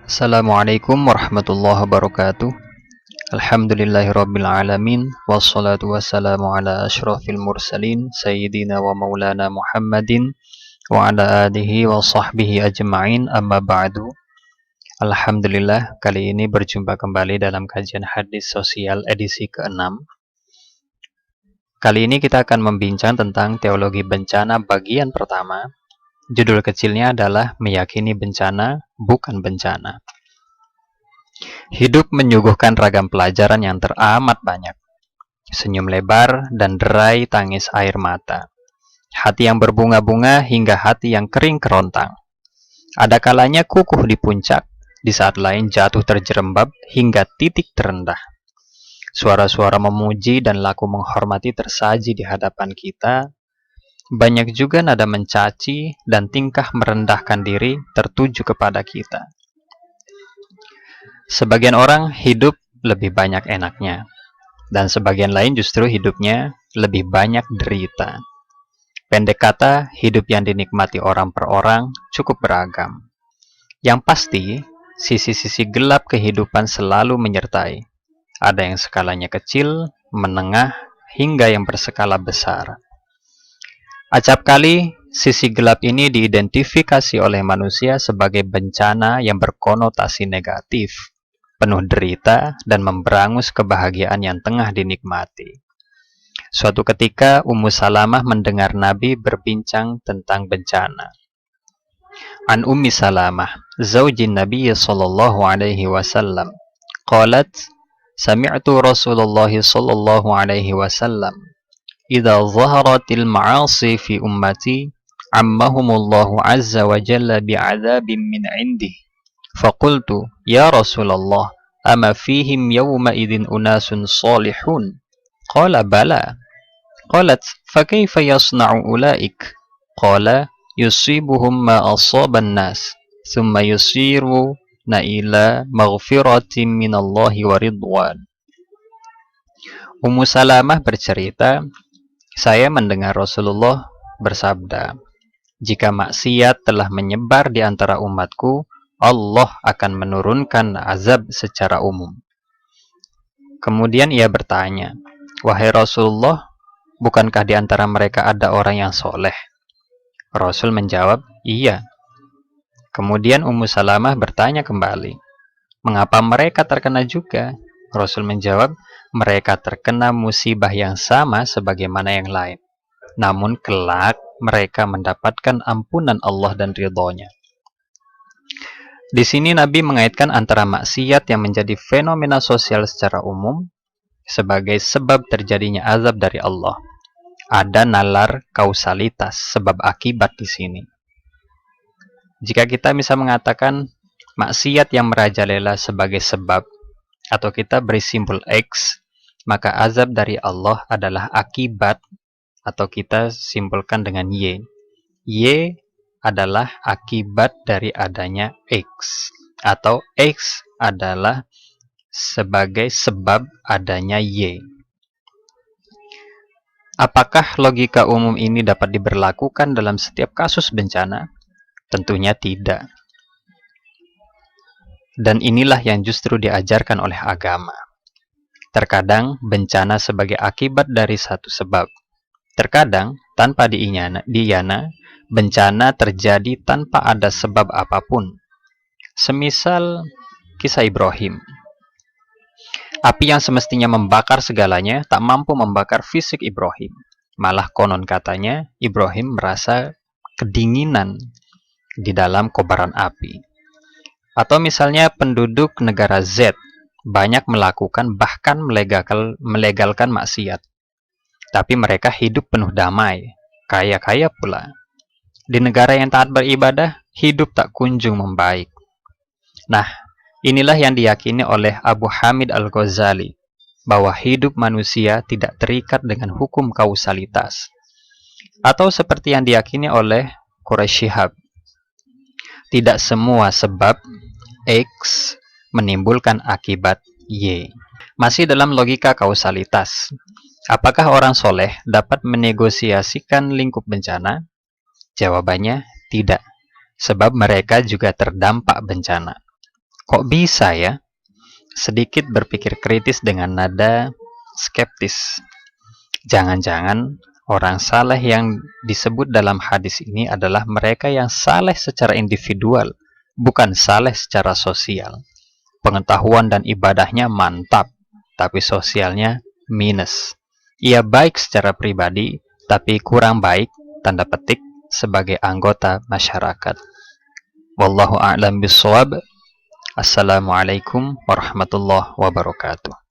Assalamualaikum warahmatullahi wabarakatuh. Alhamdulillahirrabbilalamin. Wassalatu wassalamu ala ashrafil mursalin Sayyidina wa maulana Muhammadin wa ala alihi wa sahbihi ajma'in, amma ba'du. Alhamdulillah, kali ini berjumpa kembali dalam kajian hadis sosial edisi ke-6. Kali ini kita akan membincang tentang teologi bencana bagian pertama. Judul kecilnya adalah Meyakini Bencana Bukan Bencana. Hidup menyuguhkan ragam pelajaran yang teramat banyak. Senyum lebar dan derai tangis air mata. Hati yang berbunga-bunga hingga hati yang kering kerontang. Ada kalanya kukuh di puncak, di saat lain jatuh terjerembab hingga titik terendah. Suara-suara memuji dan laku menghormati tersaji di hadapan kita. Banyak juga nada mencaci dan tingkah merendahkan diri tertuju kepada kita. Sebagian orang hidup lebih banyak enaknya, dan sebagian lain justru hidupnya lebih banyak derita. Pendek kata, hidup yang dinikmati orang per orang cukup beragam. Yang pasti, sisi-sisi gelap kehidupan selalu menyertai. Ada yang skalanya kecil, menengah, hingga yang berskala besar. Acap kali, sisi gelap ini diidentifikasi oleh manusia sebagai bencana yang berkonotasi negatif, penuh derita dan memberangus kebahagiaan yang tengah dinikmati. Suatu ketika, Ummu Salamah mendengar Nabi berbincang tentang bencana. An Ummi Salamah, zaujin Nabi sallallahu alaihi wasallam, qalat, sami'tu Rasulullah sallallahu alaihi wasallam, idza zaharatil ma'asi fi ummati ammahumullahu azza wa jalla bi'adzabin min 'indih. Faqultu ya Rasulullah, ama fihim yawma idzin unasun salihun? Qala bala. Qalat fa kaifa yasna'u ulaik? Qala yusibuhum ma asaban nas thumma yusiruna ila maghfiratin minallahi wa ridwan. Ummu Salamah bercerita, saya mendengar Rasulullah bersabda, jika maksiat telah menyebar di antara umatku, Allah akan menurunkan azab secara umum. Kemudian ia bertanya, wahai Rasulullah, bukankah di antara mereka ada orang yang soleh? Rasul menjawab, iya. Kemudian Ummu Salamah bertanya kembali, mengapa mereka terkena juga? Rasul menjawab, mereka terkena musibah yang sama sebagaimana yang lain. Namun kelak mereka mendapatkan ampunan Allah dan ridhonya. Di sini Nabi mengaitkan antara maksiat yang menjadi fenomena sosial secara umum sebagai sebab terjadinya azab dari Allah. Ada nalar kausalitas, sebab akibat di sini. Jika kita bisa mengatakan maksiat yang merajalela sebagai sebab, atau kita beri simbol X, maka azab dari Allah adalah akibat, atau kita simpulkan dengan Y. Y adalah akibat dari adanya X, atau X adalah sebagai sebab adanya Y. Apakah logika umum ini dapat diberlakukan dalam setiap kasus bencana? Tentunya tidak. Dan inilah yang justru diajarkan oleh agama. Terkadang bencana sebagai akibat dari satu sebab. Terkadang tanpa diiyana, bencana terjadi tanpa ada sebab apapun. Semisal kisah Ibrahim. Api yang semestinya membakar segalanya tak mampu membakar fisik Ibrahim. Malah konon katanya Ibrahim merasa kedinginan di dalam kobaran api. Atau misalnya penduduk negara Z banyak melakukan bahkan melegalkan maksiat. Tapi mereka hidup penuh damai, kaya-kaya pula. Di negara yang taat beribadah, hidup tak kunjung membaik. Nah, inilah yang diyakini oleh Abu Hamid Al-Ghazali, bahwa hidup manusia tidak terikat dengan hukum kausalitas. Atau seperti yang diyakini oleh Quraisy Shihab, tidak semua sebab X menimbulkan akibat Y. Masih dalam logika kausalitas, apakah orang soleh dapat menegosiasikan lingkup bencana? Jawabannya tidak, sebab mereka juga terdampak bencana. Kok bisa ya? Sedikit berpikir kritis dengan nada skeptis. Jangan-jangan orang saleh yang disebut dalam hadis ini adalah mereka yang saleh secara individual, bukan saleh secara sosial. Pengetahuan dan ibadahnya mantap, tapi sosialnya minus. Ia baik secara pribadi, tapi kurang baik, tanda petik, sebagai anggota masyarakat. Wallahu a'lam bishawab. Assalamualaikum warahmatullahi wabarakatuh.